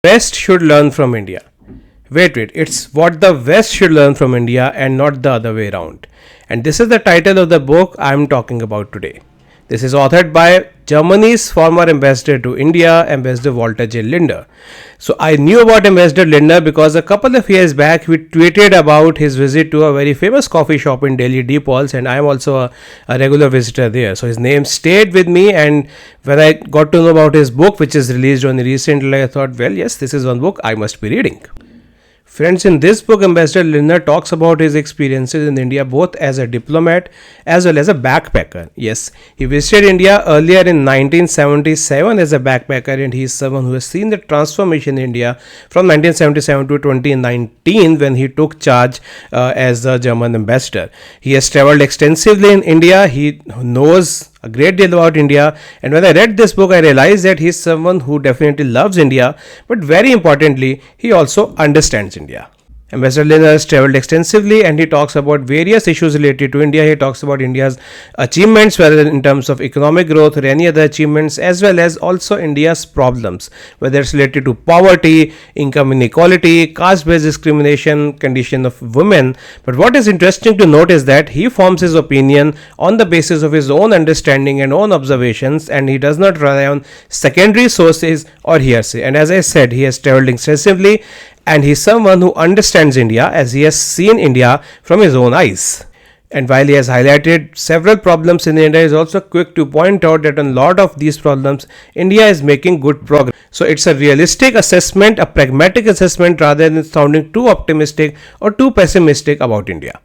West should learn from India. Wait, it's what the West should learn from India and not the other way around. And this is the title of the book I am talking about today. This is authored by Germany's former ambassador to India, Ambassador Walter J. Linder. So I knew about Ambassador Linder because a couple of years back he tweeted about his visit to a very famous coffee shop in Delhi, Deepals, and I am also a regular visitor there. So his name stayed with me, and when I got to know about his book, which is released only recently, I thought, well, yes, this is one book I must be reading. Friends, in this book, Ambassador Linder talks about his experiences in India both as a diplomat as well as a backpacker. Yes, he visited India earlier in 1977 as a backpacker, and he is someone who has seen the transformation in India from 1977 to 2019 when he took charge as the German ambassador. He has traveled extensively in India. He knows a great deal about India, and when I read this book I realized that he is someone who definitely loves India, but very importantly he also understands India. Ambassador Linder has traveled extensively and he talks about various issues related to India. He talks about India's achievements, whether in terms of economic growth or any other achievements, as well as also India's problems, whether it's related to poverty, income inequality, caste-based discrimination, condition of women. But what is interesting to note is that he forms his opinion on the basis of his own understanding and own observations, and he does not rely on secondary sources or hearsay. And as I said, he has traveled extensively, and he is someone who understands India as he has seen India from his own eyes. And while he has highlighted several problems in India, he is also quick to point out that on a lot of these problems, India is making good progress. So it's a realistic assessment, a pragmatic assessment, rather than sounding too optimistic or too pessimistic about India.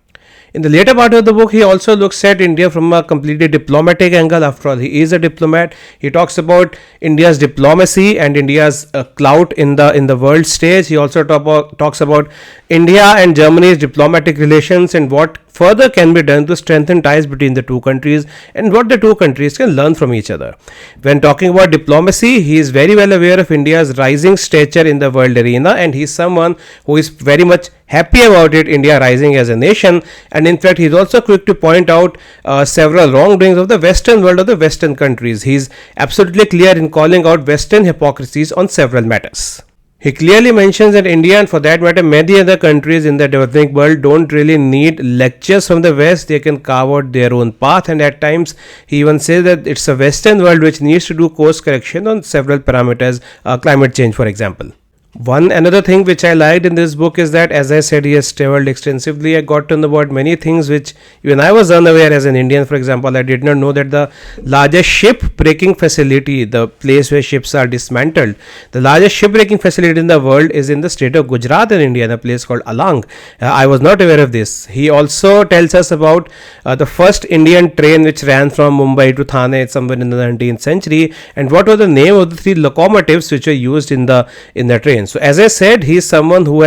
In the later part of the book, he also looks at India from a completely diplomatic angle. After all, he is a diplomat. He talks about India's diplomacy and India's clout in the world stage. He also talks about India and Germany's diplomatic relations and what further can be done to strengthen ties between the two countries and what the two countries can learn from each other. When talking about diplomacy, he is very well aware of India's rising stature in the world arena, and he is someone who is very much happy about it, India rising as a nation. And in fact, he is also quick to point out several wrongdoings of the Western world, of the Western countries. He is absolutely clear in calling out Western hypocrisies on several matters. He clearly mentions that India, and for that matter many other countries in the developing world, don't really need lectures from the West. They can carve out their own path, and at times he even says that it's a Western world which needs to do course correction on several parameters, climate change for example. Another thing which I liked in this book is that, as I said, he has traveled extensively. I got to know about many things which even I was unaware as an Indian. For example, I did not know that the largest ship breaking facility, the place where ships are dismantled, the largest ship breaking facility in the world is in the state of Gujarat in India, in a place called Alang. I was not aware of this. He also tells us about the first Indian train which ran from Mumbai to Thane somewhere in the 19th century, and what was the name of the three locomotives which were used in the train. So as I said, he is someone who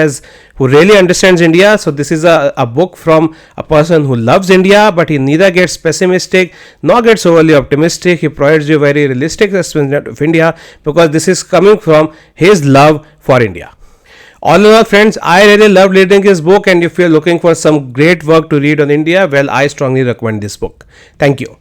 really understands India. So this is a book from a person who loves India, but he neither gets pessimistic nor gets overly optimistic. He provides you a very realistic assessment of India because this is coming from his love for India. All in all, friends, I really loved reading his book, and if you are looking for some great work to read on India, well, I strongly recommend this book. Thank you.